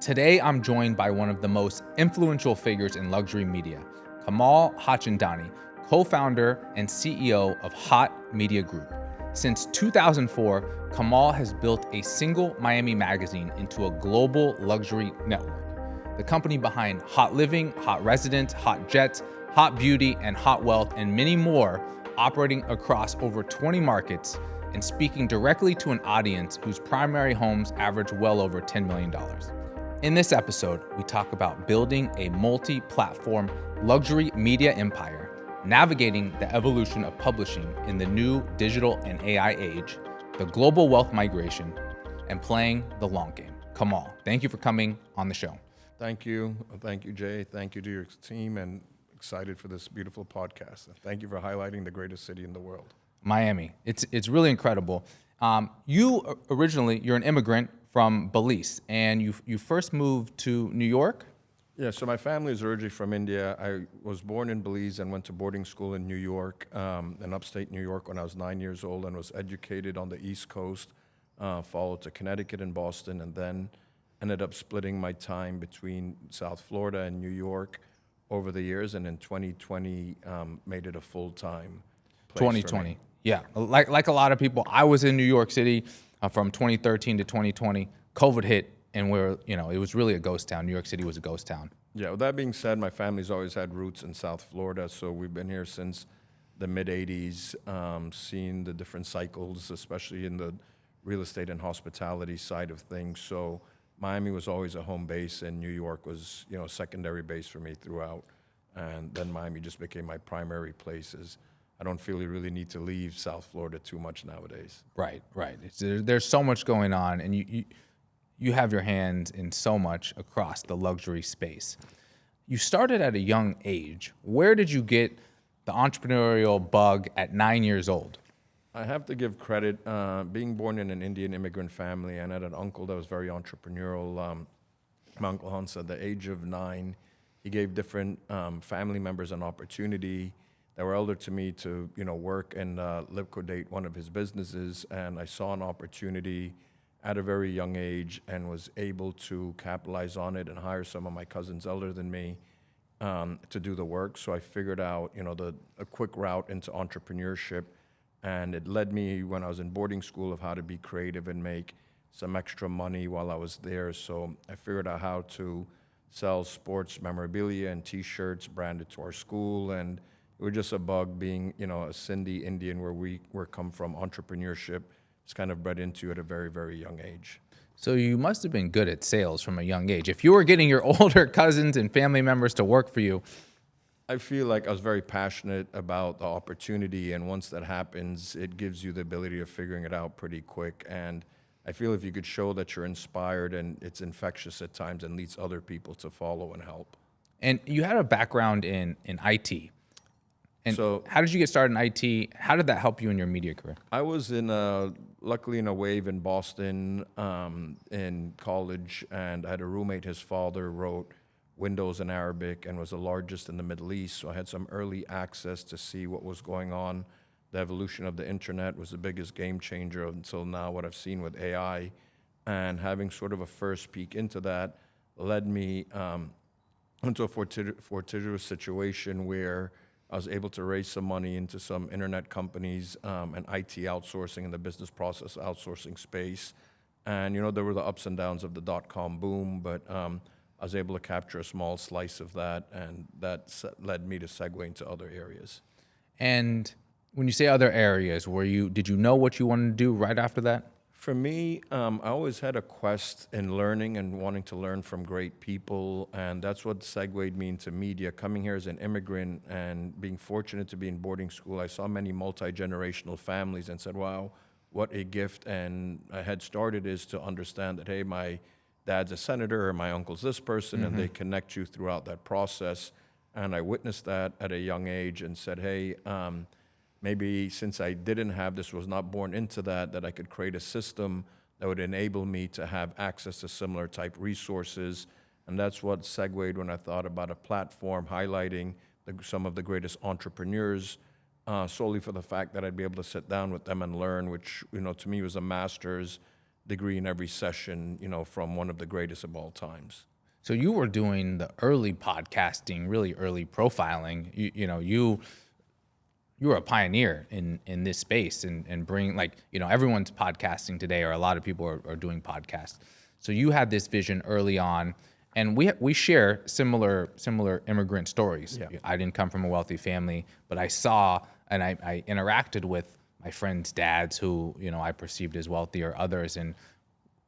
Today, I'm joined by one of the most influential figures in luxury media, Kamal Hotchandani, co-founder and CEO of Haute Media Group. Since 2004, Kamal has built a single Miami magazine into a global luxury network. The company behind Haute Living, Haute Residence, Haute Jets, Haute Beauty, and Haute Wealth, and many more, operating across over 20 markets and speaking directly to an audience whose primary homes average well over $10 million. In this episode, we talk about building a multi-platform luxury media empire, navigating the evolution of publishing in the new digital and AI age, the global wealth migration, and playing the long game. Kamal, thank you for coming on the show. Thank you. Thank you, Jay. Thank you to your team, and excited for this beautiful podcast. Thank you for highlighting the greatest city in the world. Miami. It's really incredible. You're an immigrant from Belize, and you first moved to New York? Yeah, so my family is originally from India. I was born in Belize and went to boarding school in New York, in upstate New York when I was 9 years old, and was educated on the East Coast, followed to Connecticut and Boston, and then ended up splitting my time between South Florida and New York over the years, and in 2020 made it a full-time place 2020. Yeah, like a lot of people, I was in New York City from 2013 to 2020. COVID hit, and it was really a ghost town. New York City was a ghost town. Yeah, with that being said, my family's always had roots in South Florida, so we've been here since the mid-'80s, seeing the different cycles, especially in the real estate and hospitality side of things. So Miami was always a home base, and New York was, a secondary base for me throughout. And then Miami just became my primary places. I don't feel you really need to leave South Florida too much nowadays. Right. There's so much going on, and you have your hands in so much across the luxury space. You started at a young age. Where did you get the entrepreneurial bug at 9 years old? I have to give credit, being born in an Indian immigrant family, and I had an uncle that was very entrepreneurial. My Uncle Hans, at the age of 9, he gave different family members an opportunity that were elder to me to, work and liquidate one of his businesses. And I saw an opportunity at a very young age and was able to capitalize on it and hire some of my cousins elder than me to do the work. So I figured out, a quick route into entrepreneurship. And it led me, when I was in boarding school, of how to be creative and make some extra money while I was there. So I figured out how to sell sports memorabilia and T-shirts branded to our school. And it was just a bug being, a Sindhi Indian where we're come from. Entrepreneurship is kind of bred into at a very, very young age. So you must have been good at sales from a young age. If you were getting your older cousins and family members to work for you. I feel like I was very passionate about the opportunity, and once that happens, it gives you the ability of figuring it out pretty quick. And I feel if you could show that you're inspired, and it's infectious at times and leads other people to follow and help. And you had a background in IT. And so, how did you get started in IT? How did that help you in your media career? I was luckily in a wave in Boston in college, and I had a roommate. His father wrote Windows in Arabic and was the largest in the Middle East. So I had some early access to see what was going on. The evolution of the internet was the biggest game changer until now, what I've seen with AI. And having sort of a first peek into that led me into a fortuitous situation where I was able to raise some money into some internet companies and IT outsourcing in the business process outsourcing space. And, there were the ups and downs of the dot-com boom, but I was able to capture a small slice of that, and that led me to segue into other areas. And when you say other areas, did you know what you wanted to do right after that? For me, I always had a quest in learning and wanting to learn from great people, and that's what segued me into media. Coming here as an immigrant and being fortunate to be in boarding school, I saw many multi-generational families and said, wow, what a gift and a head start it is to understand that, hey, my dad's a senator or my uncle's this person, and they connect you throughout that process. And I witnessed that at a young age and said, hey, maybe since I didn't have this, was not born into that I could create a system that would enable me to have access to similar type resources. And that's what segued when I thought about a platform highlighting some of the greatest entrepreneurs, solely for the fact that I'd be able to sit down with them and learn, which, to me was a master's degree in every session, from one of the greatest of all times. So you were doing the early podcasting, really early profiling. You were a pioneer in this space and bring, everyone's podcasting today, or a lot of people are doing podcasts. So you had this vision early on, and we share similar immigrant stories. Yeah. I didn't come from a wealthy family, but I saw and I interacted with my friends' dads who, I perceived as wealthy, or others, and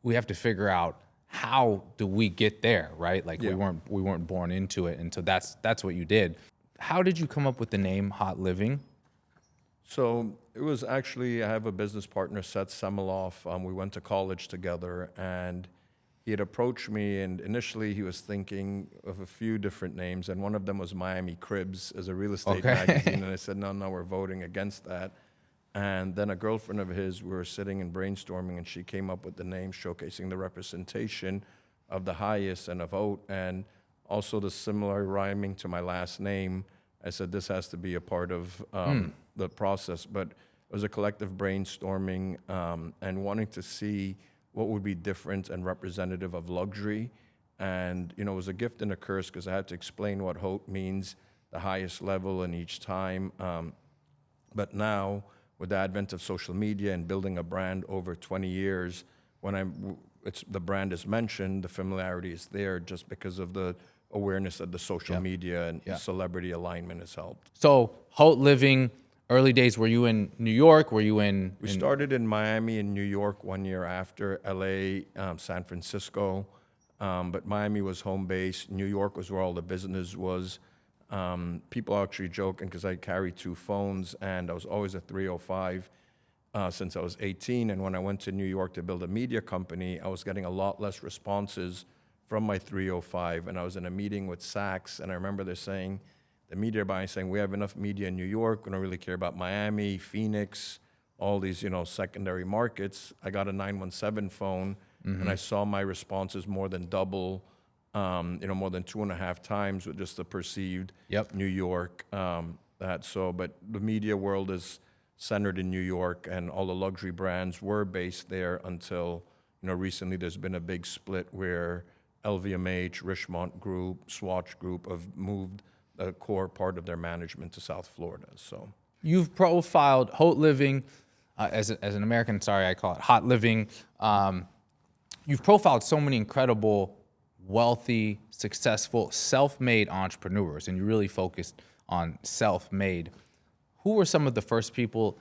we have to figure out, how do we get there, right? Yeah. we weren't born into it, and so that's what you did. How did you come up with the name Haute Living? So it was actually, I have a business partner, Seth Semiloff. We went to college together, and he had approached me, and initially he was thinking of a few different names, and one of them was Miami Cribs as a real estate magazine, and I said, no, we're voting against that. And then a girlfriend of his, we were sitting and brainstorming, and she came up with the name showcasing the representation of the highest and of Haute, and also the similar rhyming to my last name. I said, this has to be a part of the process. But it was a collective brainstorming and wanting to see what would be different and representative of luxury. And, it was a gift and a curse, because I had to explain what Haute means, the highest level in each time. But now, with the advent of social media and building a brand over 20 years, when the brand is mentioned, the familiarity is there just because of the awareness of the social media and celebrity alignment has helped. So Haute Living, early days, were you in New York? Were you in? We started in Miami and New York 1 year after, LA, San Francisco, but Miami was home base. New York was where all the business was. People are actually joking, because I carry 2 phones, and I was always a 305 since I was 18. And when I went to New York to build a media company, I was getting a lot less responses from my 305. And I was in a meeting with Saks, and I remember the media buying saying, we have enough media in New York, we don't really care about Miami, Phoenix, all these, secondary markets. I got a 917 phone, and I saw my responses more than double, more than 2.5 times with just the perceived New York. But the media world is centered in New York, and all the luxury brands were based there until, recently there's been a big split where LVMH, Richemont Group, Swatch Group have moved a core part of their management to South Florida. So you've profiled Haute Living as an American. Sorry, I call it Haute Living. You've profiled so many incredible, wealthy, successful, self-made entrepreneurs, and you really focused on self-made. Who were some of the first people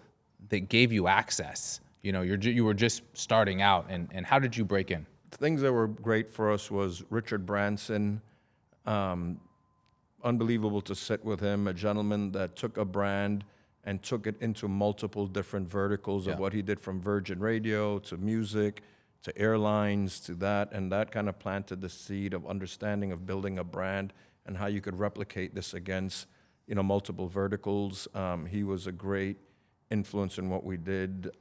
that gave you access? You were just starting out, and how did you break in? Things that were great for us was Richard Branson. Unbelievable to sit with him, a gentleman that took a brand and took it into multiple different verticals of what he did, from Virgin Radio to music to airlines to that, and that kind of planted the seed of understanding of building a brand and how you could replicate this against, multiple verticals. He was a great influence in what we did.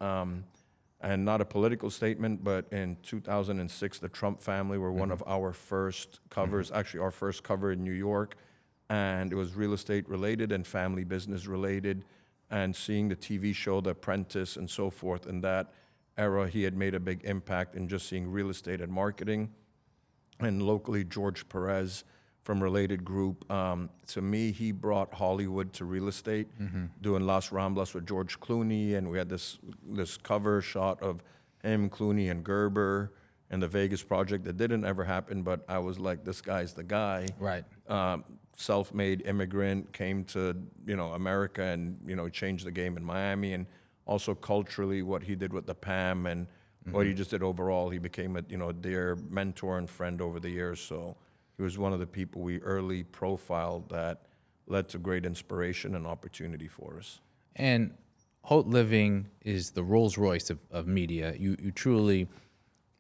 And not a political statement, but in 2006, the Trump family were one of our first covers, actually our first cover in New York, and it was real estate related and family business related, and seeing the TV show The Apprentice and so forth in that era, he had made a big impact in just seeing real estate and marketing. And locally, George Perez from Related Group. To me, he brought Hollywood to real estate, doing Las Ramblas with George Clooney, and we had this cover shot of him, Clooney, and Gerber, and the Vegas project that didn't ever happen, but I was like, this guy's the guy. Right. Self-made immigrant, came to America, and he changed the game in Miami, and also culturally what he did with the PAM and what he just did overall. He became a dear mentor and friend over the years. So he was one of the people we early profiled that led to great inspiration and opportunity for us. And Haute Living is the Rolls Royce of media. You truly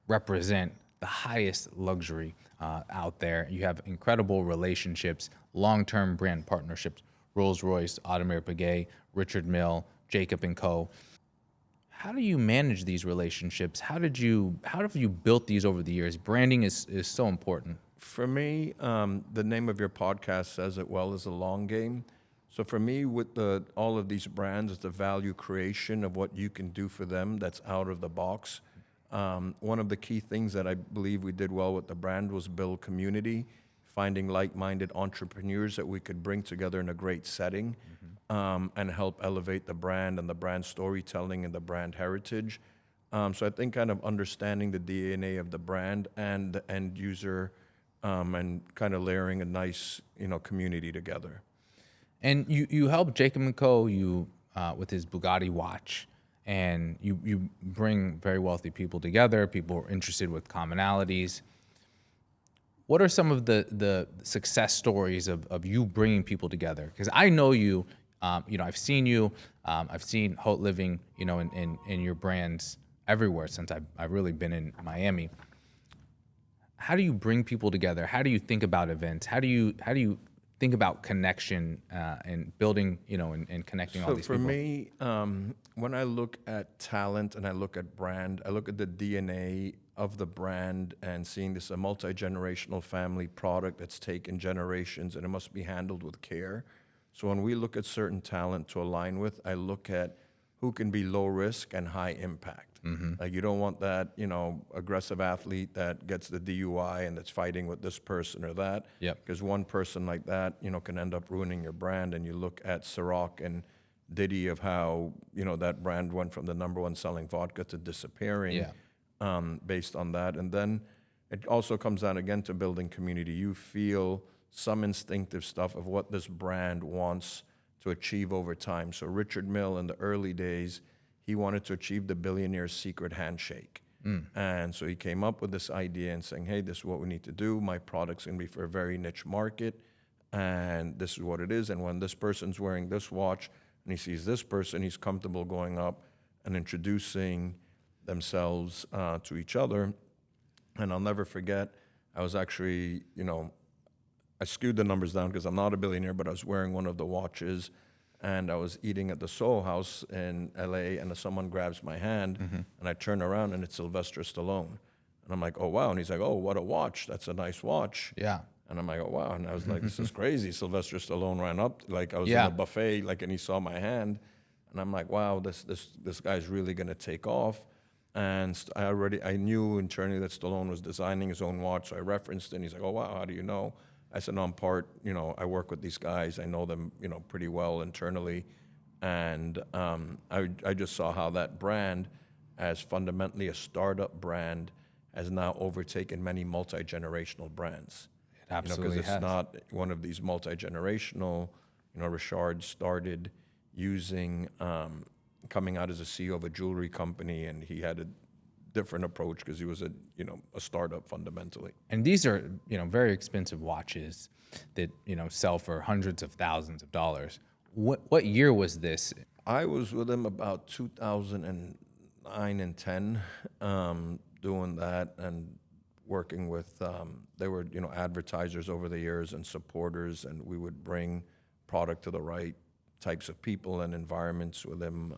represent the highest luxury out there. You have incredible relationships, long-term brand partnerships, Rolls Royce, Audemars Piguet, Richard Mille, Jacob & Co. How do you manage these relationships? How have you built these over the years? Branding is so important. For me, the name of your podcast says it well, is a long game. So for me, with all of these brands, it's the value creation of what you can do for them that's out of the box. One of the key things that I believe we did well with the brand was build community, finding like-minded entrepreneurs that we could bring together in a great setting, and help elevate the brand and the brand storytelling and the brand heritage. So I think kind of understanding the DNA of the brand and the end user, and kind of layering a nice, community together. And you help Jacob & Co. With his Bugatti watch, and you bring very wealthy people together, people interested with commonalities. What are some of the success stories of you bringing people together? Because I know you, I've seen you, I've seen Haute Living, in your brands everywhere since I've really been in Miami. How do you bring people together? How do you think about events? How do you think about connection and building, and connecting all these people? So for me, when I look at talent and I look at brand, I look at the DNA of the brand and seeing this a multi-generational family product that's taken generations and it must be handled with care. So when we look at certain talent to align with, I look at who can be low risk and high impact. Like you don't want that, aggressive athlete that gets the DUI and that's fighting with this person or that. Yep. Because one person like that, can end up ruining your brand. And you look at Ciroc and Diddy of how, that brand went from the #1 selling vodka to disappearing, based on that. And then it also comes down again to building community. You feel some instinctive stuff of what this brand wants to achieve over time. So Richard Mille in the early days, he wanted to achieve the billionaire's secret handshake. And so he came up with this idea and saying, hey, this is what we need to do. My product's gonna be for a very niche market, and this is what it is. And when this person's wearing this watch and he sees this person, he's comfortable going up and introducing themselves to each other. And I'll never forget, I was actually, I skewed the numbers down because I'm not a billionaire, but I was wearing one of the watches and I was eating at the Soho House in LA, and someone grabs my hand, and I turn around and it's Sylvester Stallone. And I'm like, oh, wow. And he's like, oh, what a watch. That's a nice watch. Yeah. And I'm like, oh, wow. And I was like, this is crazy. Sylvester Stallone ran up, like I was in a buffet, and he saw my hand. And I'm like, wow, this guy's really going to take off. And I knew internally that Stallone was designing his own watch, so I referenced it, and he's like, oh, wow, how do you know? I said, no, I'm part, I work with these guys. I know them, pretty well internally. And I just saw how that brand, as fundamentally a startup brand, has now overtaken many multi-generational brands. It absolutely because it's not one of these multi-generational, Richard started using, coming out as a CEO of a jewelry company, and he had a different approach because he was a startup fundamentally. And these are, very expensive watches that, sell for hundreds of thousands of dollars. What year was this? I was with him about 2009 and 10, doing that and working with, they were, advertisers over the years and supporters, and we would bring product to the right types of people and environments with him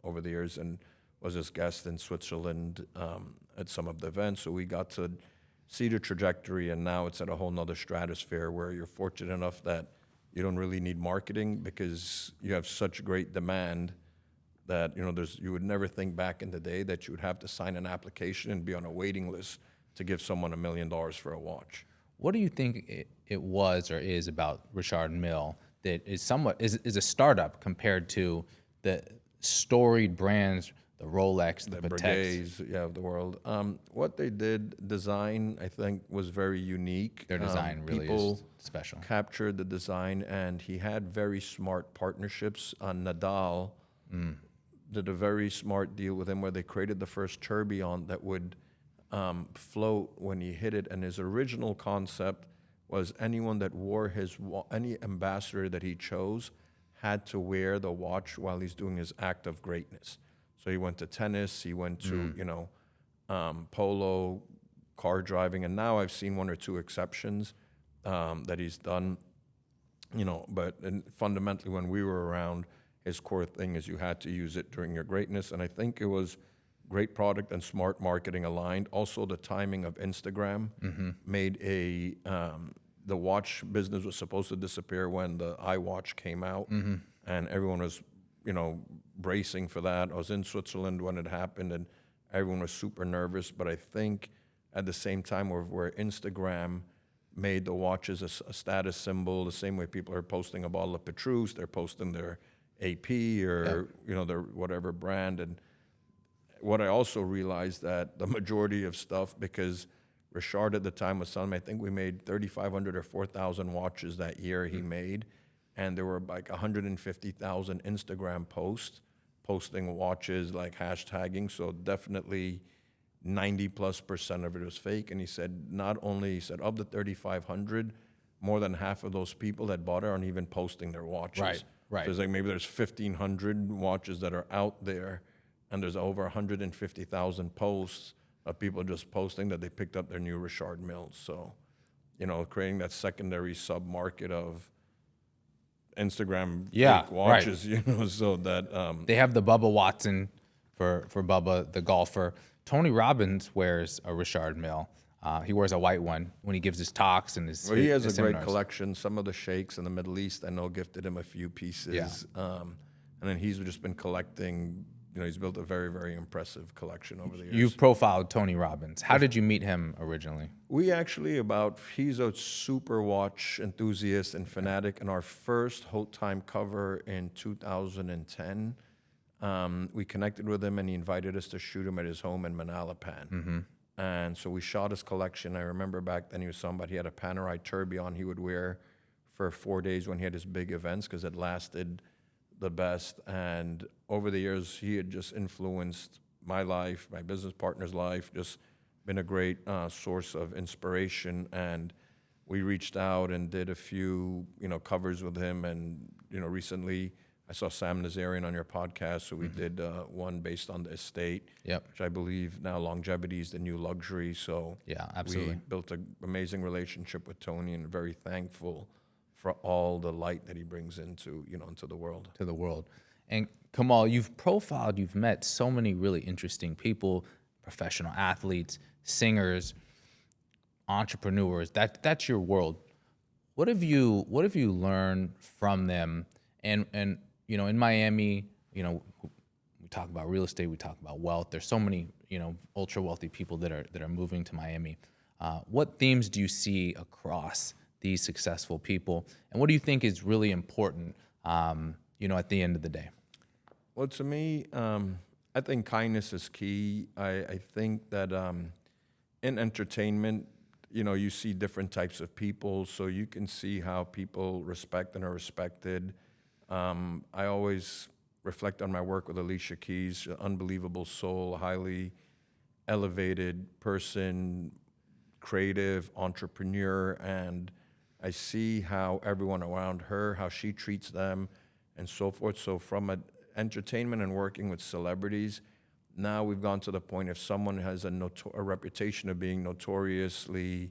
over the years, and was his guest in Switzerland at some of the events. So we got to see the trajectory, and now it's at a whole nother stratosphere where you're fortunate enough that you don't really need marketing because you have such great demand that, you would never think back in the day that you would have to sign an application and be on a waiting list to give someone $1 million for a watch. What do you think it was or is about Richard Mille that is is a startup compared to the storied brands, the Rolex, the Pateks, of the world? What they did, design, I think, was very unique. Their design really is special. Captured the design, and he had very smart partnerships. Nadal did a very smart deal with him where they created the first tourbillon that would float when he hit it. And his original concept was anyone that wore any ambassador that he chose had to wear the watch while he's doing his act of greatness. So he went to tennis, he went to, polo, car driving, and now I've seen one or two exceptions that he's done, but fundamentally when we were around, his core thing is you had to use it during your greatness, and I think it was great product and smart marketing aligned. Also, the timing of Instagram made the watch business was supposed to disappear when the iWatch came out, and everyone was, bracing for that. I was in Switzerland when it happened, and everyone was super nervous. But I think at the same time, where Instagram made the watches a status symbol, the same way people are posting a bottle of Petrus, they're posting their AP or their whatever brand. And what I also realized that the majority of stuff, because Richard at the time was telling me, I think we made 3,500 or 4,000 watches that year he made, and there were like 150,000 Instagram posts posting watches, like hashtagging. So definitely 90+% of it was fake. And he said, of the 3,500, more than half of those people that bought it aren't even posting their watches. Right. There's like maybe there's 1,500 watches that are out there, and there's over 150,000 posts of people just posting that they picked up their new Richard Milles. So, creating that secondary sub-market of Instagram fake watches, so that... they have the Bubba Watson for Bubba, the golfer. Tony Robbins wears a Richard Mille. He wears a white one when he gives his talks and his. Well, he has his a great seminars. collection. Some of the sheikhs in the Middle East, I know, gifted him a few pieces. And then he's just been collecting. He's built a very, very impressive collection over the years. You've profiled Tony Robbins. How did you meet him originally? We actually he's a super watch enthusiast and fanatic. And our first Haute Time cover in 2010, we connected with him and he invited us to shoot him at his home in Manalapan. And so we shot his collection. I remember back then he was talking about he had a Panerai tourbillon he would wear for 4 days when he had his big events because it lasted the best. And over the years, he had just influenced my life, my business partner's life, just been a great source of inspiration. And we reached out and did a few, covers with him. And, recently I saw Sam Nazarian on your podcast, so we did one based on the estate, which I believe now longevity is the new luxury. So yeah, absolutely. We built an amazing relationship with Tony and very thankful for all the light that he brings into the world. To the world. And Kamal, you've met so many really interesting people, professional athletes, singers, entrepreneurs. That's your world. What have you learned from them? And in Miami, we talk about real estate, we talk about wealth. There's so many, ultra wealthy people that are moving to Miami. What themes do you see across these successful people, and what do you think is really important, at the end of the day? Well, to me, I think kindness is key. I think that in entertainment, you see different types of people, so you can see how people respect and are respected. I always reflect on my work with Alicia Keys, an unbelievable soul, highly elevated person, creative, entrepreneur, and I see how everyone around her, how she treats them, and so forth. So from entertainment and working with celebrities, now we've gone to the point if someone has a reputation of being notoriously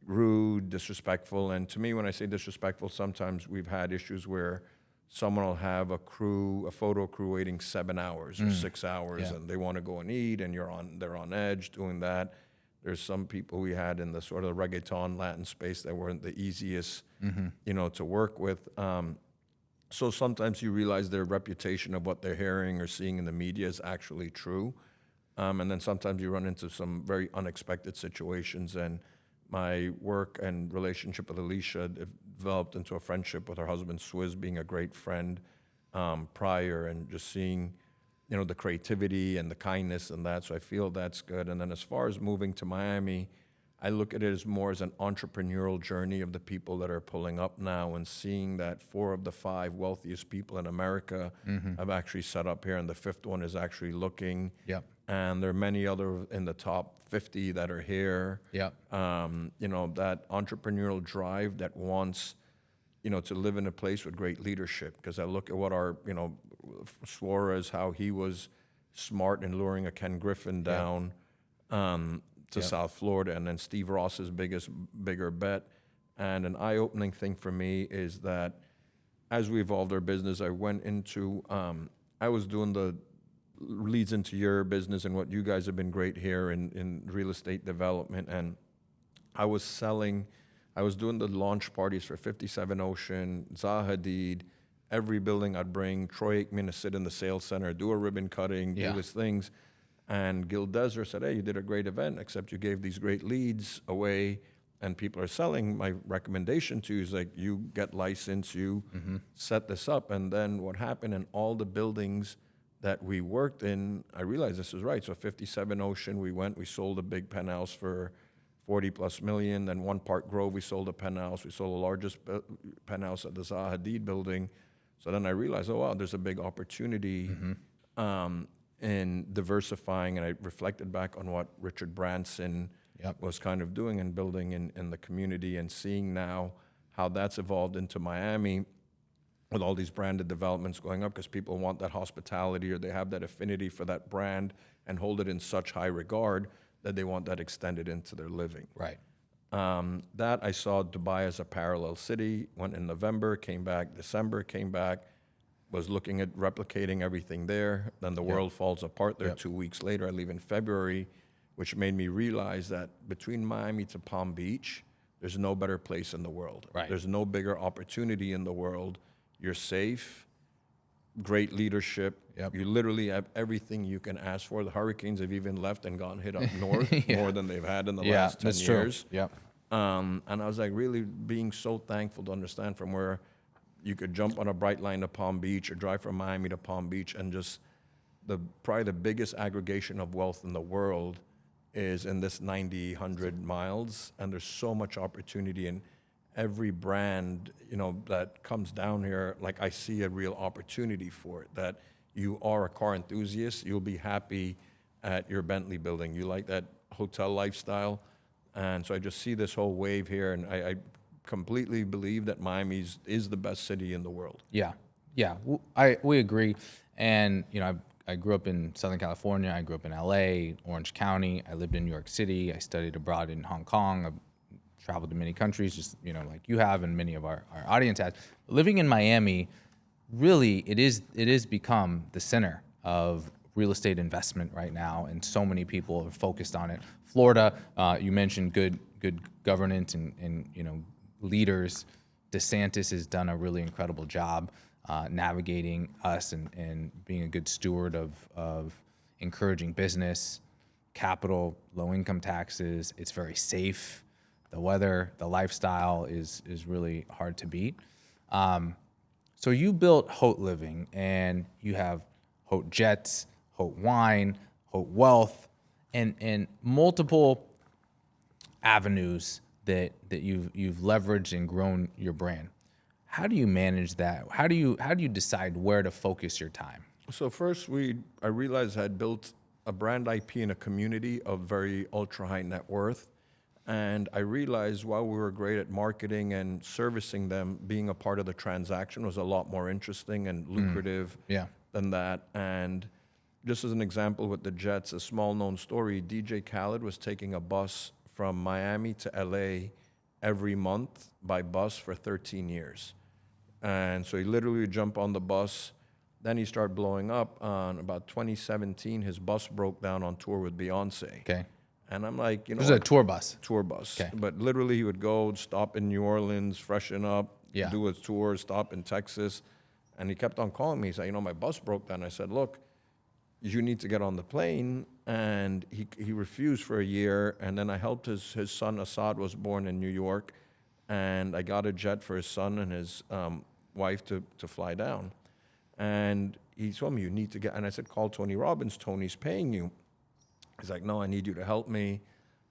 rude, disrespectful, and to me, when I say disrespectful, sometimes we've had issues where someone will have a photo crew waiting 7 hours or 6 hours, and they want to go and eat, and they're on edge doing that. There's some people we had in the sort of reggaeton Latin space that weren't the easiest, to work with. So sometimes you realize their reputation of what they're hearing or seeing in the media is actually true. And then sometimes you run into some very unexpected situations. And my work and relationship with Alicia developed into a friendship with her husband, Swizz, being a great friend prior, and just seeing the creativity and the kindness and that. So I feel that's good. And then as far as moving to Miami, I look at it as more as an entrepreneurial journey of the people that are pulling up now and seeing that 4 of the 5 wealthiest people in America have actually set up here, and the 5th one is actually looking. And there are many other in the top 50 that are here. That entrepreneurial drive that wants to live in a place with great leadership. Because I look at what our, Suarez, how he was smart in luring a Ken Griffin down to South Florida, and then Steve Ross's bigger bet. And an eye-opening thing for me is that as we evolved our business, I went into, I was doing the leads into your business and what you guys have been great here in real estate development. And I was doing the launch parties for 57 Ocean, Zaha Hadid, every building I'd bring Troy Aikman to sit in the sales center, do a ribbon cutting, do these things. And Gil Deser said, hey, you did a great event, except you gave these great leads away and people are selling. My recommendation to you is like, you get license, you set this up. And then what happened in all the buildings that we worked in, I realized this is right. So 57 Ocean, we sold a big penthouse for 40 plus million. Then One Park Grove, we sold a penthouse. We sold the largest penthouse at the Zaha Hadid building. So then I realized, oh, wow, there's a big opportunity in diversifying. And I reflected back on what Richard Branson was kind of doing and building in the community, and seeing now how that's evolved into Miami with all these branded developments going up, because people want that hospitality, or they have that affinity for that brand and hold it in such high regard that they want that extended into their living. Right. That I saw Dubai as a parallel city. Went in November, came back December, came back, was looking at replicating everything there. Then the world falls apart there 2 weeks later. I leave in February, which made me realize that between Miami to Palm Beach, there's no better place in the world. Right. There's no bigger opportunity in the world. You're safe, great leadership. You literally have everything you can ask for. The Hurricanes have even left and gone hit up north more than they've had in the last 10 years. True. And I was like really being so thankful to understand from where you could jump on a bright line to Palm Beach or drive from Miami to Palm Beach, and just probably the biggest aggregation of wealth in the world is in this 90, 100 miles. And there's so much opportunity in every brand, that comes down here. Like, I see a real opportunity for it, that you are a car enthusiast, you'll be happy at your Bentley building. You like that hotel lifestyle. And so I just see this whole wave here, and I completely believe that Miami is the best city in the world. Yeah. We agree. And, I grew up in Southern California. I grew up in LA, Orange County. I lived in New York City. I studied abroad in Hong Kong. I've traveled to many countries, just, like you have and many of our audience has. Living in Miami, really, it is become the center of real estate investment right now, and so many people are focused on it. Florida, you mentioned good governance and leaders. DeSantis has done a really incredible job navigating us and being a good steward of encouraging business, capital, low income taxes. It's very safe. The weather, the lifestyle is really hard to beat. So you built Haute Living, and you have Haute Jets, Haute Wine, Haute Wealth, and multiple avenues that you've leveraged and grown your brand. How do you manage that? How do you decide where to focus your time? So first, I realized I had built a brand IP in a community of very ultra high net worth. And I realized while we were great at marketing and servicing them, being a part of the transaction was a lot more interesting and lucrative than that. And just as an example with the Jets, a small known story, DJ Khaled was taking a bus from Miami to LA every month by bus for 13 years. And so he literally would jump on the bus. Then he started blowing up. On about 2017, his bus broke down on tour with Beyonce. Okay. And I'm like, It was a tour bus. Tour bus. Okay. But literally he would go, stop in New Orleans, freshen up, do a tour, stop in Texas. And he kept on calling me. He said, my bus broke down. I said, look, you need to get on the plane. And he refused for a year. And then I helped his son, Assad, was born in New York. And I got a jet for his son and his wife to fly down. And he told me, you need to get, and I said, call Tony Robbins. Tony's paying you. He's like, no, I need you to help me.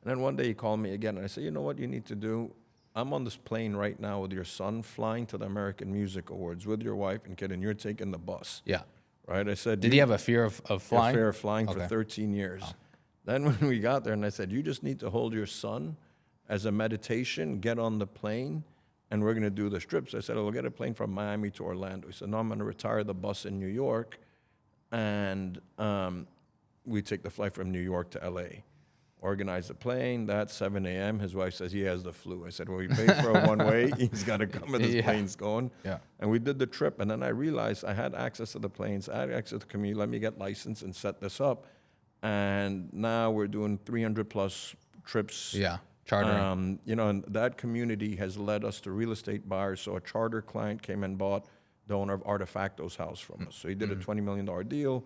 And then one day he called me again, and I said, you know what you need to do? I'm on this plane right now with your son flying to the American Music Awards with your wife and kid, and you're taking the bus. Yeah. Right? I said, Did he have a fear of flying? A fear of flying for 13 years. Oh. Then when we got there, and I said, you just need to hold your son as a meditation, get on the plane, and we're going to do the trips. I said, we'll get a plane from Miami to Orlando. He said, no, I'm going to retire the bus in New York, and we take the flight from New York to LA. Organize the plane, that's 7 a.m. His wife says he has the flu. I said, well, we paid for a one-way. He's got to come and this plane's going. Yeah. And we did the trip, and then I realized I had access to the planes. I had access to the community. Let me get licensed and set this up. And now we're doing 300-plus trips. Yeah, chartering. And that community has led us to real estate buyers. So a charter client came and bought the owner of Artefacto's house from us. So he did a $20 million deal.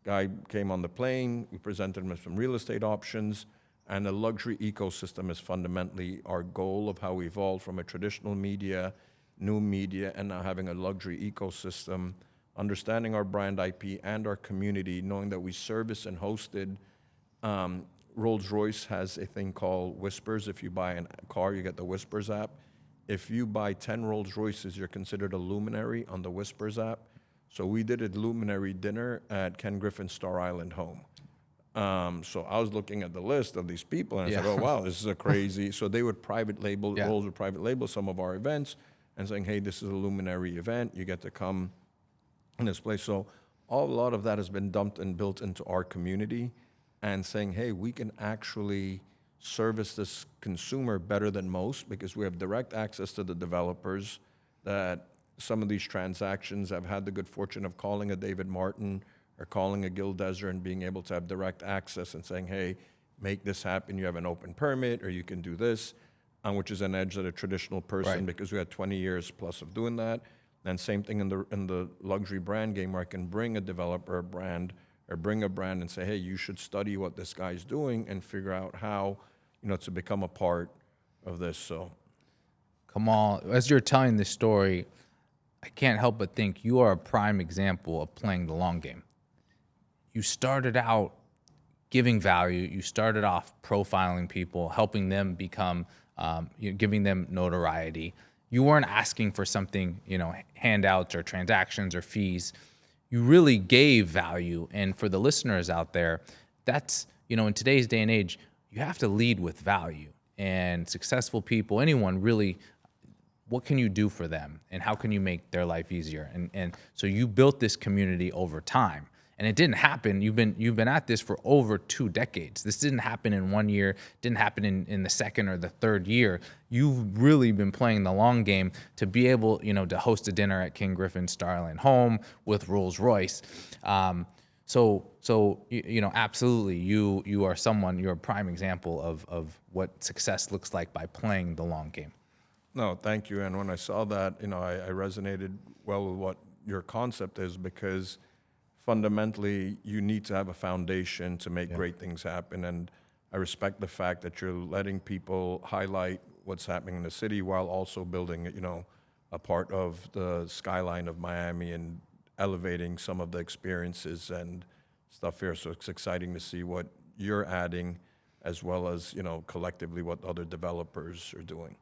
Guy came on the plane, we presented him with some real estate options, and the luxury ecosystem is fundamentally our goal of how we evolved from a traditional media, new media, and now having a luxury ecosystem, understanding our brand IP and our community, knowing that we service and hosted. Rolls-Royce has a thing called Whispers. If you buy a car, you get the Whispers app. If you buy 10 Rolls-Royces, you're considered a luminary on the Whispers app. So we did a luminary dinner at Ken Griffin's Star Island home. So I was looking at the list of these people, and I said, oh, wow, this is a crazy. So they would private label, Rolls would private label some of our events and saying, hey, this is a luminary event. You get to come in this place. So a lot of that has been dumped and built into our community and saying, hey, we can actually service this consumer better than most because we have direct access to the developers that some of these transactions I've had the good fortune of calling a David Martin or calling a Gil Deser and being able to have direct access and saying, hey, make this happen. You have an open permit or you can do this, which is an edge that a traditional person, because we had 20 years plus of doing that. And same thing in the luxury brand game where I can bring a developer a brand or bring a brand and say, hey, you should study what this guy's doing and figure out how, to become a part of this. So, Kamal, as you're telling this story, I can't help but think you are a prime example of playing the long game. You started out giving value. You started off profiling people, helping them become, giving them notoriety. You weren't asking for something, handouts or transactions or fees. You really gave value. And for the listeners out there, that's, in today's day and age, you have to lead with value. And successful people, anyone really, what can you do for them? And how can you make their life easier? And so you built this community over time. And it didn't happen. You've been at this for over 2 decades. This didn't happen in 1 year, didn't happen in the second or the third year. You've really been playing the long game to be able, to host a dinner at King Griffin's Star Island home with Rolls-Royce. So absolutely, you're a prime example of what success looks like by playing the long game. No, thank you. And when I saw that, I resonated well with what your concept is, because fundamentally, you need to have a foundation to make great things happen. And I respect the fact that you're letting people highlight what's happening in the city while also building, a part of the skyline of Miami and elevating some of the experiences and stuff here. So it's exciting to see what you're adding as well as, collectively what other developers are doing.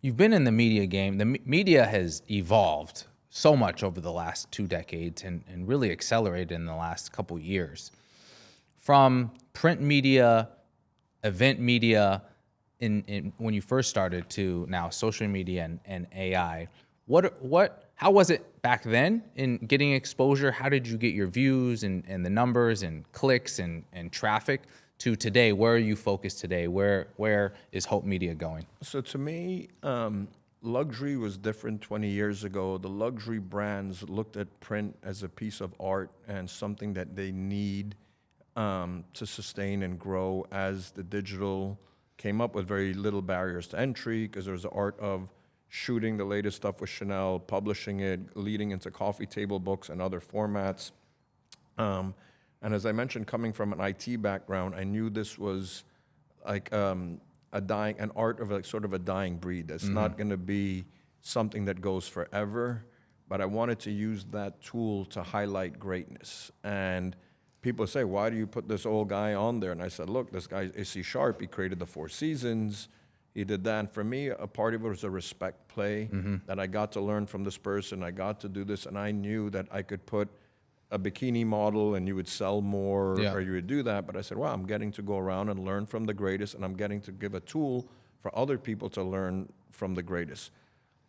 You've been in the media game. The media has evolved so much over the last 2 decades and really accelerated in the last couple years. From print media, event media, when you first started, to now social media and AI, how was it back then in getting exposure? How did you get your views and the numbers and clicks and traffic to today? Where are you focused today? Where is Haute Media going? So to me, luxury was different 20 years ago. The luxury brands looked at print as a piece of art and something that they need to sustain and grow, as the digital came up with very little barriers to entry, because there was the art of shooting the latest stuff with Chanel, publishing it, leading into coffee table books and other formats. And as I mentioned, coming from an IT background, I knew this was like an art of sort of a dying breed. It's not going to be something that goes forever, but I wanted to use that tool to highlight greatness. And people say, why do you put this old guy on there? And I said, look, this guy is C Sharp. He created the Four Seasons. He did that. And for me, a part of it was a respect play, that I got to learn from this person. I got to do this, and I knew that I could put a bikini model and you would sell more, or you would do that. But I said, well, I'm getting to go around and learn from the greatest, and I'm getting to give a tool for other people to learn from the greatest.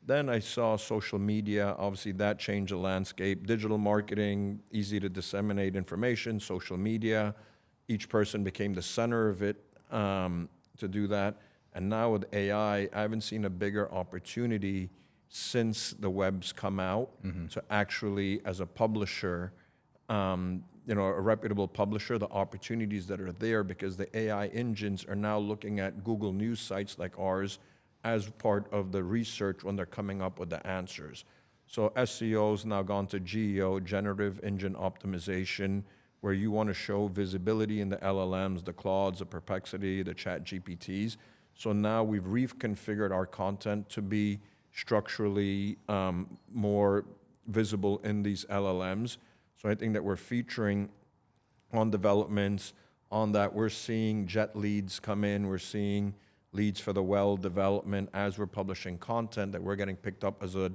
Then I saw social media. Obviously, that changed the landscape. Digital marketing, easy to disseminate information, social media. Each person became the center of it to do that. And now with AI, I haven't seen a bigger opportunity since the web's come out to actually, as a publisher, a reputable publisher, the opportunities that are there, because the AI engines are now looking at Google News sites like ours as part of the research when they're coming up with the answers. So SEO's now gone to GEO, generative engine optimization, where you want to show visibility in the LLMs, the Claudes, the Perplexity, the Chat GPTs. So now we've reconfigured our content to be structurally more visible in these LLMs. So I think that we're featuring on developments on that. We're seeing jet leads come in. We're seeing leads for the well development as we're publishing content that we're getting picked up as a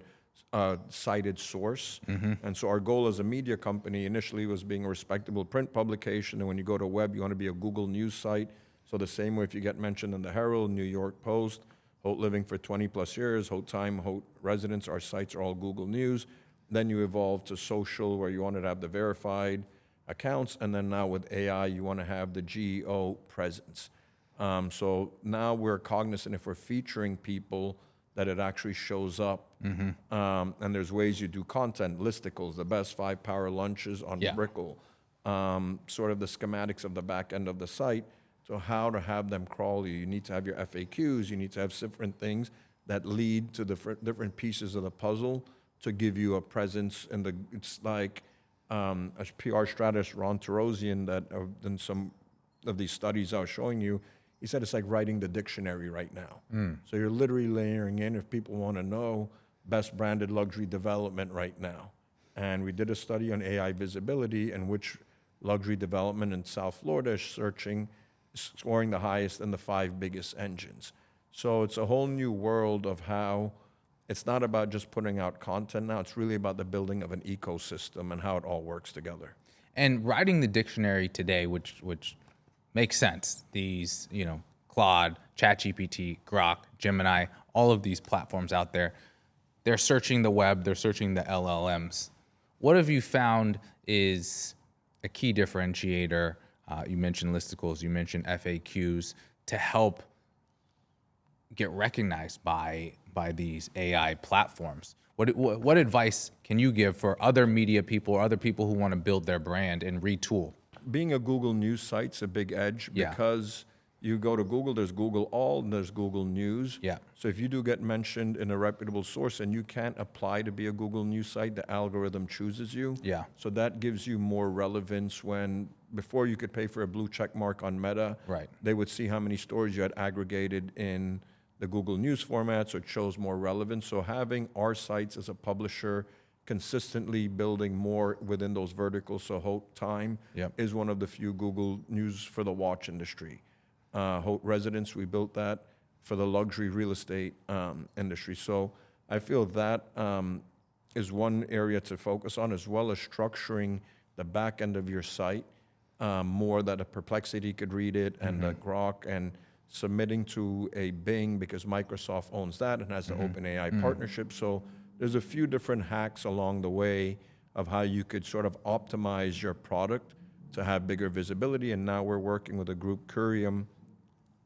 cited source. And so our goal as a media company initially was being a respectable print publication. And when you go to web, you want to be a Google News site. So the same way if you get mentioned in the Herald, New York Post, Haute Living for 20 plus years, Haute Time, Haute Residence, our sites are all Google News. Then you evolve to social where you want to have the verified accounts. And then now with AI, you want to have the GEO presence. So now we're cognizant if we're featuring people that it actually shows up. And there's ways you do content, listicles, the best 5 power lunches on Brickle, sort of the schematics of the back end of the site. So how to have them crawl you. You need to have your FAQs, you need to have different things that lead to different pieces of the puzzle to give you a presence in the, it's like a PR strategist, Ron Tarosian, that in some of these studies I was showing you, he said it's like writing the dictionary right now. So you're literally layering in if people want to know best branded luxury development right now. And we did a study on AI visibility and which luxury development in South Florida is scoring the highest in the 5 biggest engines. So it's a whole new world of how it's not about just putting out content now, it's really about the building of an ecosystem and how it all works together. And writing the dictionary today, which makes sense. These, Claude, ChatGPT, Grok, Gemini, all of these platforms out there, they're searching the web, they're searching the LLMs. What have you found is a key differentiator? You mentioned listicles, you mentioned FAQs to help get recognized by these AI platforms. What advice can you give for other media people or other people who want to build their brand and retool? Being a Google News site's a big edge because you go to Google, there's Google All, and there's Google News. So if you do get mentioned in a reputable source and you can't apply to be a Google News site, the algorithm chooses you. So that gives you more relevance when, before you could pay for a blue check mark on Meta, they would see how many stories you had aggregated in the Google News format, so it shows more relevance. So having our sites as a publisher consistently building more within those verticals. So Haute Time is one of the few Google News for the watch industry. Haute Residence, we built that for the luxury real estate industry. So I feel that is one area to focus on, as well as structuring the back end of your site more that a Perplexity could read it and a Grok, and submitting to a Bing because Microsoft owns that and has the OpenAI partnership. So there's a few different hacks along the way of how you could sort of optimize your product to have bigger visibility. And now we're working with a group, Curium,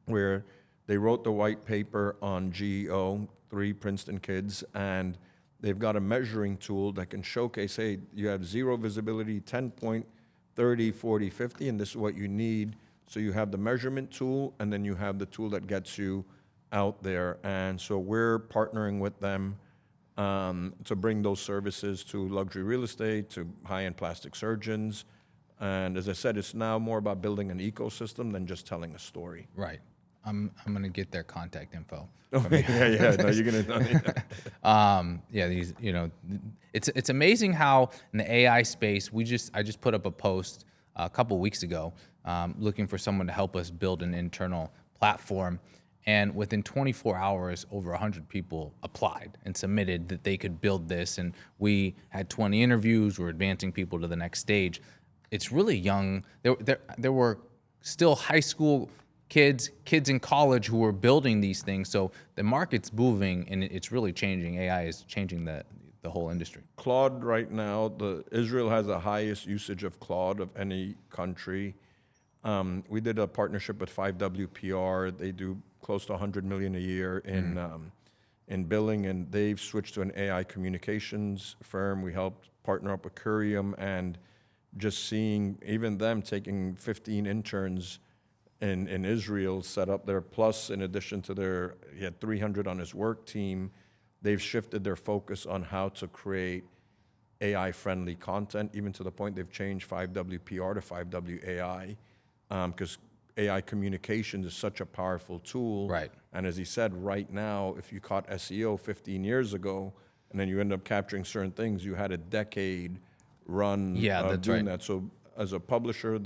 where they wrote the white paper on GEO, 3 Princeton kids, and they've got a measuring tool that can showcase, hey, you have 0 visibility, 10 point, 30, 40, 50, and this is what you need. So you have the measurement tool, and then you have the tool that gets you out there. And so we're partnering with them to bring those services to luxury real estate, to high-end plastic surgeons. And as I said, it's now more about building an ecosystem than just telling a story. Right. I'm gonna get their contact info. No, you're gonna. These, it's amazing how in the AI space I just put up a post a couple weeks ago looking for someone to help us build an internal platform. And within 24 hours, over 100 people applied and submitted that they could build this. And we had 20 interviews. We're advancing people to the next stage. It's really young. There were still high school kids in college who were building these things. So the market's moving and it's really changing. AI is changing the whole industry. Claude right now, Israel has the highest usage of Claude of any country. We did a partnership with 5WPR. They do close to 100 million a year in billing, and they've switched to an AI communications firm. We helped partner up with Curium, and just seeing even them taking 15 interns in Israel set up there, plus in addition to he had 300 on his work team, they've shifted their focus on how to create AI-friendly content, even to the point they've changed 5WPR to 5WAI, because AI communication is such a powerful tool. Right. And as he said, right now, if you caught SEO 15 years ago, and then you end up capturing certain things, you had a decade run Yeah, of that's doing right. that. So as a publisher,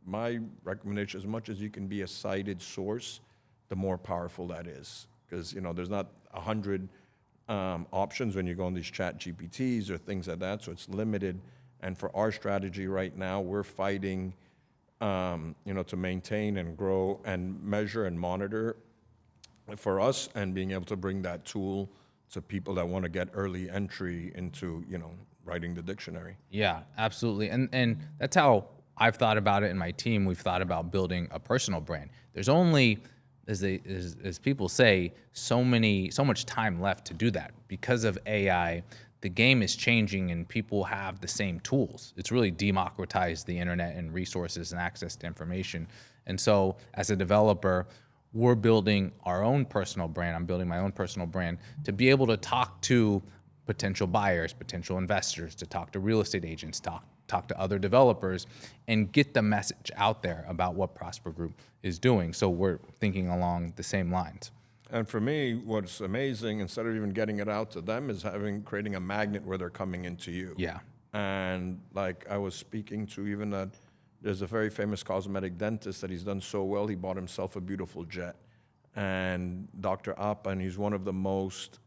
my recommendation, as much as you can be a cited source, the more powerful that is. Because, there's not 100 options when you go on these chat GPTs or things like that, so it's limited. And for our strategy right now, we're fighting, to maintain and grow and measure and monitor for us, and being able to bring that tool to people that want to get early entry into, writing the dictionary. Yeah, absolutely. And that's how I've thought about it in my team. We've thought about building a personal brand. There's only, as people say, so much time left to do that. Because of AI, the game is changing and people have the same tools. It's really democratized the internet and resources and access to information. And so as a developer, we're building our own personal brand. I'm building my own personal brand to be able to talk to potential buyers, potential investors, to talk to real estate agents, talk to other developers, and get the message out there about what Prosper Group is doing. So we're thinking along the same lines. And for me, what's amazing, instead of even getting it out to them, is creating a magnet where they're coming into you. Yeah. And like I was speaking to even there's a very famous cosmetic dentist that he's done so well, he bought himself a beautiful jet. And Dr. Appa, and he's one of the most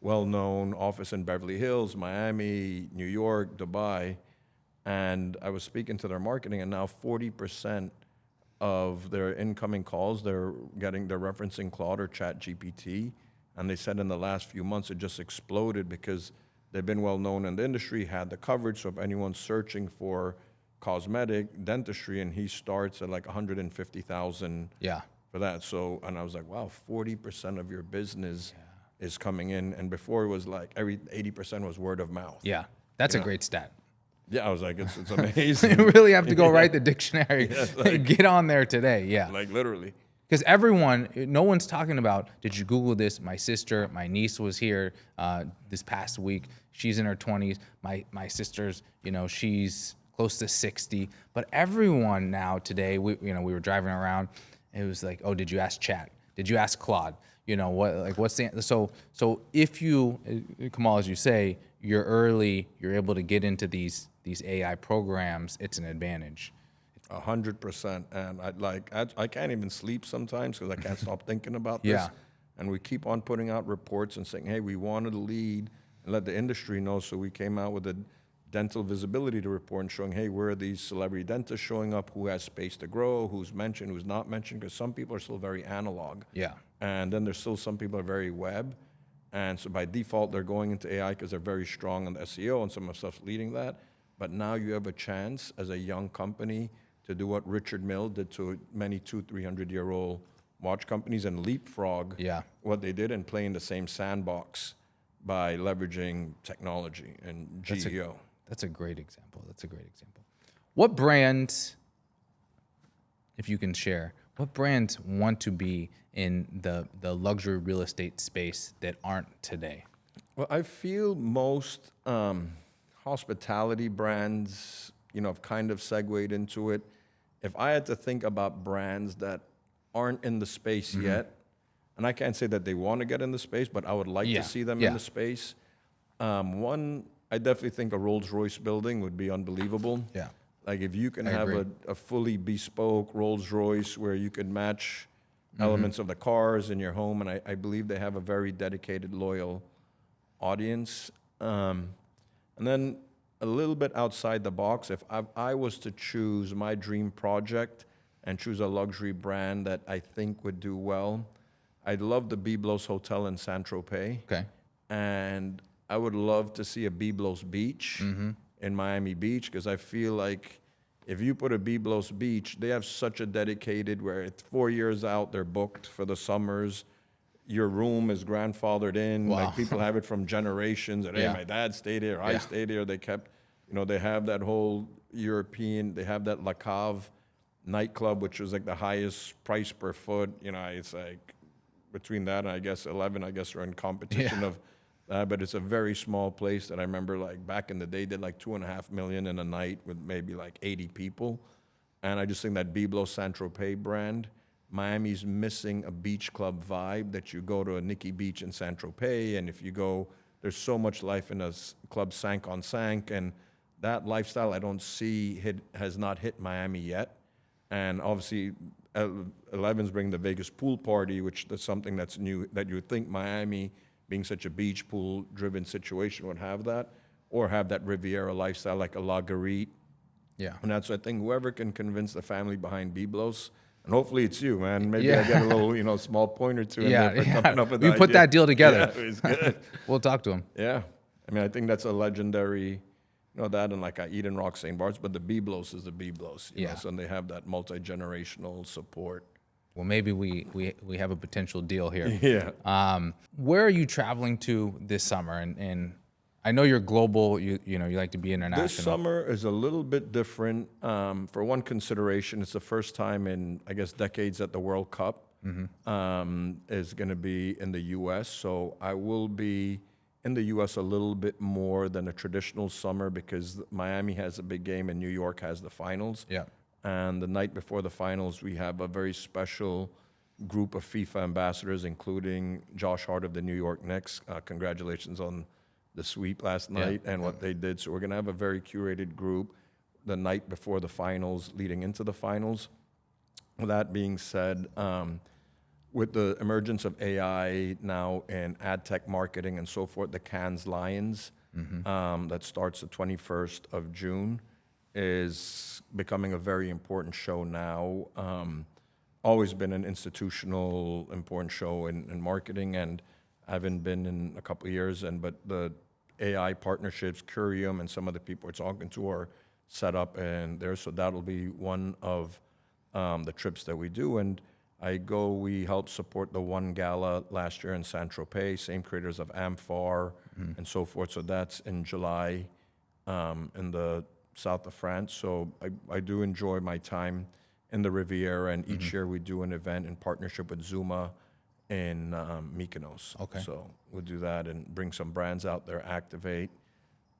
well-known office in Beverly Hills, Miami, New York, Dubai. And I was speaking to their marketing, and now 40% of their incoming calls, they're referencing Claude or Chat GPT. And they said in the last few months, it just exploded because they've been well-known in the industry, had the coverage. So if anyone's searching for cosmetic dentistry, and he starts at like 150,000 for that. So, and I was like, wow, 40% of your business is coming in. And before it was like 80% was word of mouth. Yeah, that's a great stat. Yeah, I was like, it's amazing. You really have to go write the dictionary, get on there today. Yeah. Like literally. Because no one's talking about, did you Google this? My sister, my niece was here this past week. She's in her 20s. My sister's, she's close to 60. But everyone now today, we were driving around. It was like, oh, did you ask Chat? Did you ask Claude? What's the, so if you, Kamal, as you say, you're early, you're able to get into these AI programs, it's an advantage. 100%. And I can't even sleep sometimes because I can't stop thinking about this. Yeah. And we keep on putting out reports and saying, hey, we wanted to lead and let the industry know. So we came out with a dental visibility report and showing, hey, where are these celebrity dentists showing up, who has space to grow, who's mentioned, who's not mentioned, because some people are still very analog. Yeah. And then there's still some people are very web. And so by default, they're going into AI because they're very strong on the SEO and some of the stuff's leading that. But now you have a chance as a young company to do what Richard Mille did to many 200-300-year-old watch companies and leapfrog what they did and play in the same sandbox by leveraging technology and GEO. That's a great example. What brands, if you can share, what brands want to be in the luxury real estate space that aren't today? Well, I feel most hospitality brands, have kind of segued into it. If I had to think about brands that aren't in the space yet, and I can't say that they want to get in the space, but I would like to see them in the space. One, I definitely think a Rolls-Royce building would be unbelievable. Yeah. Like if you can have a fully bespoke Rolls-Royce where you could match elements of the cars in your home, and I believe they have a very dedicated, loyal audience. And then a little bit outside the box, if I was to choose my dream project and choose a luxury brand that I think would do well, I'd love the Byblos Hotel in Saint-Tropez. Okay. And I would love to see a Byblos Beach in Miami Beach, because I feel like if you put a Byblos Beach, they have such a dedicated, where it's 4 years out, they're booked for the summers. Your room is grandfathered in. Wow. Like people have it from generations. And, hey, my dad stayed here, I stayed here. They kept, they have that whole European, they have that La Cave nightclub, which was like the highest price per foot. It's like between that and I guess 11, I guess, are in competition of But it's a very small place that I remember, like back in the day, did like 2.5 million in a night with maybe like 80 people. And I just think that Biblos Saint-Tropez brand, Miami's missing a beach club vibe that you go to a Nikki Beach in Saint-Tropez, and if you go, there's so much life in a club Sank on Sank, and that lifestyle I don't see has not hit Miami yet. And obviously, 11's bringing the Vegas pool party, which is something that's new, that you would think Miami, being such a beach pool-driven situation, would have that, or have that Riviera lifestyle like a La Garite. Yeah. And that's, I think, whoever can convince the family behind Biblos, and hopefully it's you, man. Maybe I get a little, small point or two in there for coming up with the We put idea. that deal together. Yeah, it's good. We'll talk to him. Yeah. I mean, I think that's a legendary, that and like Eden Rock, St. Bart's, but the Biblos is the Biblos. You know, so they have that multi-generational support. Well, maybe we have a potential deal here. Yeah. Where are you traveling to this summer? And I know you're global. You like to be international. This summer is a little bit different. For one consideration, it's the first time in, I guess, decades that the World Cup is going to be in the U.S. So I will be in the U.S. a little bit more than a traditional summer because Miami has a big game and New York has the finals. Yeah. And the night before the finals, we have a very special group of FIFA ambassadors, including Josh Hart of the New York Knicks. Congratulations on the sweep last night and what they did. So we're going to have a very curated group the night before the finals, leading into the finals. With that being said, with the emergence of AI now in ad tech marketing and so forth, the Cannes Lions that starts the 21st of June is becoming a very important show now. Always been an institutional important show in marketing, and I haven't been in a couple of years. But the AI partnerships, Curium, and some of the people we're talking to are set up in there. So that'll be one of the trips that we do. And we helped support the One Gala last year in Saint-Tropez, same creators of Amphar and so forth. So that's in July in the south of France. So I do enjoy my time in the Riviera, and each year we do an event in partnership with Zuma in Mykonos. Okay. So we'll do that and bring some brands out there, activate.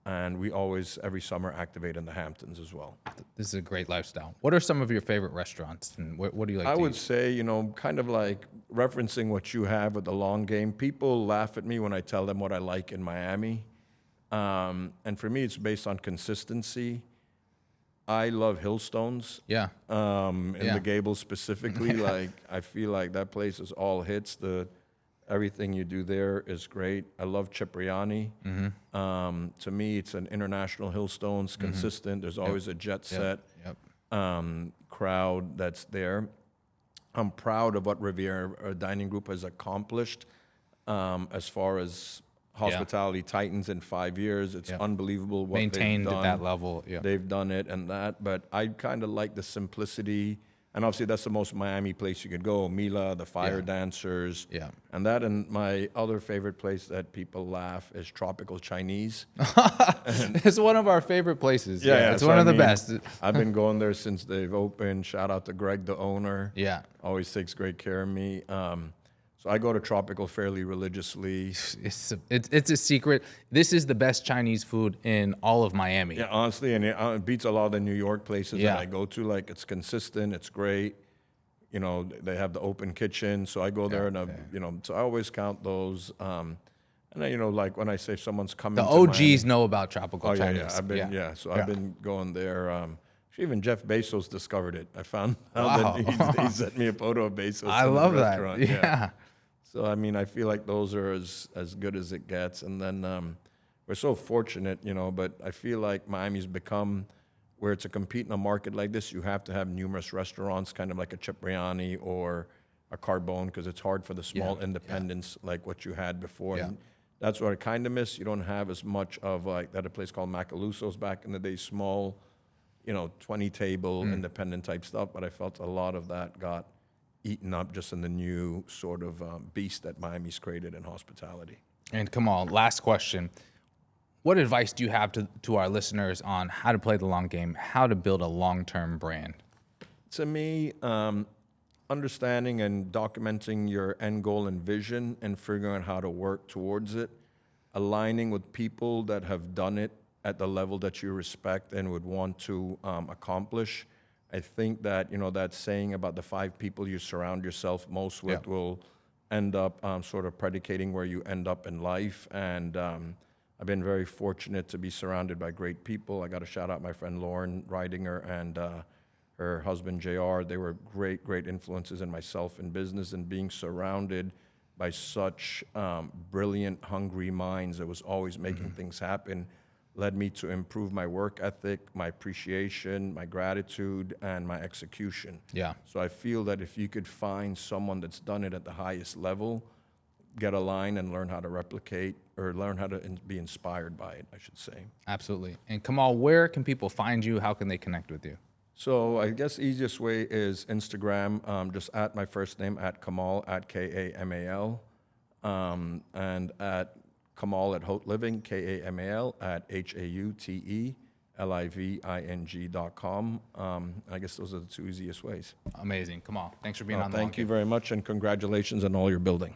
And we always, every summer, activate in the Hamptons as well. This is a great lifestyle. What are some of your favorite restaurants, and what do you like to eat? I would say, kind of like referencing what you have with the long game, people laugh at me when I tell them what I like in Miami. And for me, it's based on consistency. I love Hillstones. Yeah. In the Gables specifically. Like, I feel like that place is all hits. Everything you do there is great. I love Cipriani. To me, it's an international Hillstones, consistent. There's always a jet set crowd that's there. I'm proud of what Riviera Dining Group has accomplished as far as hospitality titans in 5 years. It's unbelievable what maintained they've done. at that level. Yeah. They've done it and that, but I kind of like the simplicity. And obviously, that's the most Miami place you could go. Mila, the fire dancers. Yeah. And that, and my other favorite place that people laugh is Tropical Chinese. It's one of our favorite places. Yeah, it's so one I of the mean, best. I've been going there since they've opened. Shout out to Greg, the owner. Yeah. Always takes great care of me. So I go to Tropical fairly religiously. It's a secret. This is the best Chinese food in all of Miami. Yeah, honestly, and it beats a lot of the New York places Yeah. that I go to. Like, it's consistent, it's great. They have the open kitchen, so I go there and so I always count those. And then, like when I say someone's coming, The to OGs Miami, know about Tropical Chinese. yeah, I've been so I've been going there. Even Jeff Bezos discovered it. I found out that he sent me a photo of Bezos. I in love the that. restaurant. Yeah. So I mean, I feel like those are as good as it gets. And then we're so fortunate, but I feel like Miami's become where to compete in a market like this, you have to have numerous restaurants, kind of like a Cipriani or a Carbone, because it's hard for the small independents like what you had before. Yeah. And that's what I kind of miss. You don't have as much of like that. A place called Macaluso's back in the day, small, 20 table independent type stuff. But I felt a lot of that got eaten up just in the new sort of beast that Miami's created in hospitality. And Kamal, last question. What advice do you have to our listeners on how to play the long game, how to build a long-term brand? To me, understanding and documenting your end goal and vision and figuring out how to work towards it. aligning with people that have done it at the level that you respect and would want to accomplish. I think that, that saying about the 5 people you surround yourself most with will end up sort of predicating where you end up in life. And I've been very fortunate to be surrounded by great people. I got to shout out my friend Lauren Ridinger and her husband JR. They were great influences in myself in business, and being surrounded by such brilliant, hungry minds that was always making things happen led me to improve my work ethic, my appreciation, my gratitude, and my execution. Yeah. So I feel that if you could find someone that's done it at the highest level, get aligned and learn how to replicate, or learn how to be inspired by it, I should say. Absolutely. And Kamal, where can people find you? How can they connect with you? So I guess the easiest way is Instagram, just at my first name, at Kamal, at Kamal, and at Kamal at Haute Living, Kamal at HauteLiving.com. I guess those are the 2 easiest ways. Amazing. Kamal, thanks for being on the Thank you very much, and congratulations on all your building.